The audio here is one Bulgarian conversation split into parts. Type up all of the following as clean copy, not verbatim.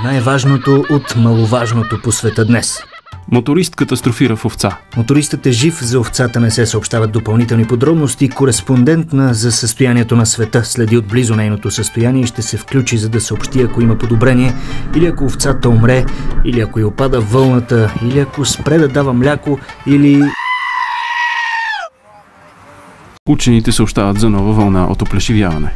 Най-важното от маловажното по света днес. Моторист катастрофира в овца. Мотористът е жив, за овцата не се съобщават допълнителни подробности. Кореспондент за състоянието на света следи отблизо нейното състояние и ще се включи, за да съобщи, ако има подобрение, или ако овцата умре, или ако й опада вълната, или ако спре да дава мляко, или... Учените съобщават за нова вълна от оплешивяване.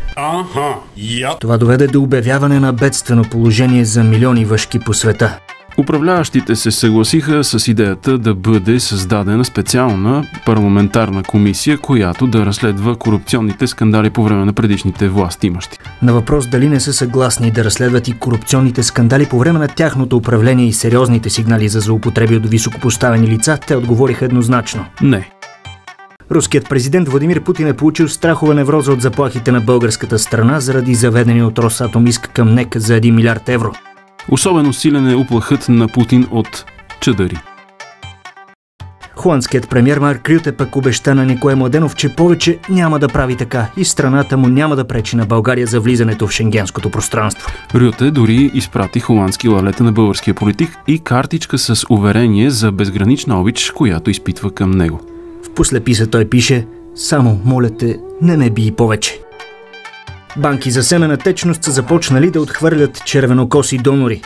Това доведе до обявяване на бедствено положение за милиони въшки по света. Управляващите се съгласиха с идеята да бъде създадена специална парламентарна комисия, която да разследва корупционните скандали по време на предишните властимащи. На въпрос дали не са съгласни да разследват и корупционните скандали по време на тяхното управление и сериозните сигнали за злоупотреби от високопоставени лица, те отговориха еднозначно. Не. Руският президент Владимир Путин е получил страхова невроза от заплахите на българската страна заради заведени от Росатом иск към НЕК за 1 милиард евро. Особено силен е уплахът на Путин от чадъри. Холандският премиер Марк Рюте пък обеща на Николай Младенов, че повече няма да прави така и страната му няма да пречи на България за влизането в шенгенското пространство. Рюте дори изпрати холандски лалета на българския политик и картичка с уверение за безгранична обич, която изпитва към него. В послеписа той пише: "Само моля те, не ме бий повече." Банки за семена течност са започнали да отхвърлят червенокоси донори.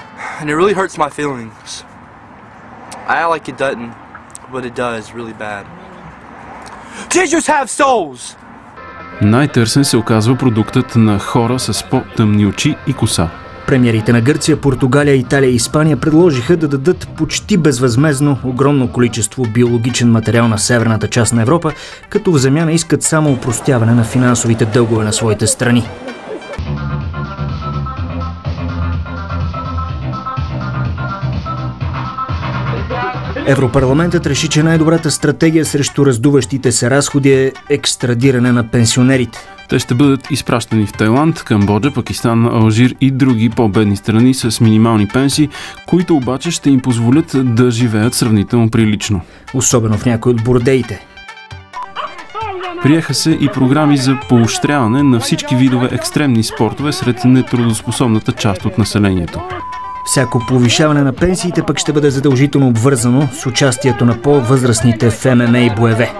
Най-търсен се оказва продуктът на хора с по-тъмни очи и коса. Премиерите на Гърция, Португалия, Италия и Испания предложиха да дадат почти безвъзмездно огромно количество биологичен материал на северната част на Европа, като в замяна искат само опростяване на финансовите дългове на своите страни. Европарламентът реши, че най-добрата стратегия срещу раздуващите се разходи е екстрадиране на пенсионерите. Те ще бъдат изпращани в Тайланд, Камбоджа, Пакистан, Алжир и други по-бедни страни с минимални пенсии, които обаче ще им позволят да живеят сравнително прилично. Особено в някои от бордеите. Приеха се и програми за поощряване на всички видове екстремни спортове сред нетрудоспособната част от населението. Всяко повишаване на пенсиите пък ще бъде задължително обвързано с участието на по-възрастните в ММА и боеве.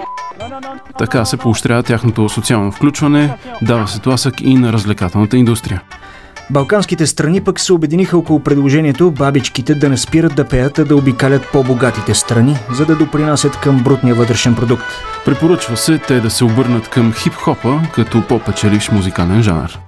Така се поощрява тяхното социално включване, дава се тласък и на развлекателната индустрия. Балканските страни пък се обединиха около предложението бабичките да не спират да пеят, а да обикалят по-богатите страни, за да допринасят към брутния вътрешен продукт. Препоръчва се те да се обърнат към хип-хопа като по-печеливш музикален жанр.